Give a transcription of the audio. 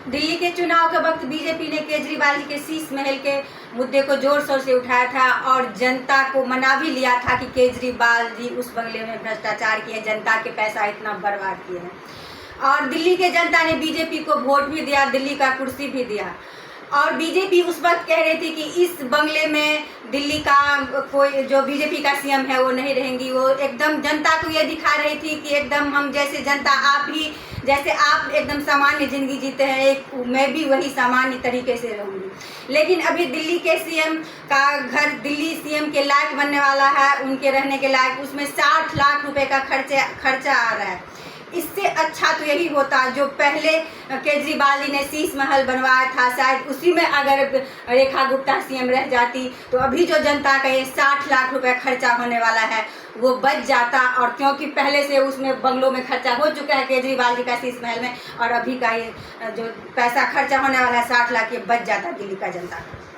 दिल्ली के चुनाव के वक्त बीजेपी ने केजरीवाल जी के शीश महल के मुद्दे को जोर शोर से उठाया था और जनता को मना भी लिया था कि केजरीवाल जी उस बंगले में भ्रष्टाचार किए, जनता के पैसा इतना बर्बाद किए हैं। और दिल्ली के जनता ने बीजेपी को वोट भी दिया, दिल्ली का कुर्सी भी दिया। और बीजेपी उस वक्त कह रही थी कि इस बंगले में दिल्ली का कोई जो बीजेपी का सीएम है वो नहीं रहेंगी। वो एकदम जनता को ये दिखा रही थी कि एकदम हम जैसे जनता, आप ही जैसे आप एकदम सामान्य ज़िंदगी जीते हैं, मैं भी वही सामान्य तरीके से रहूँगी। लेकिन अभी दिल्ली के सीएम का घर दिल्ली सीएम के लायक बनने वाला है, उनके रहने के लायक, उसमें 60 लाख रुपए का खर्चा आ रहा है। इससे अच्छा तो यही होता जो पहले केजरीवाल जी ने शीश महल बनवाया था, शायद उसी में अगर रेखा गुप्ता सीएम रह जाती तो अभी जो जनता का ये 60 लाख रुपए खर्चा होने वाला है वो बच जाता। और क्योंकि पहले से उसमें बंगलों में खर्चा हो चुका है केजरीवाल जी का शीश महल में, और अभी का ये जो पैसा खर्चा होने वाला है 60 लाख, ये बच जाता दिल्ली का जनता का।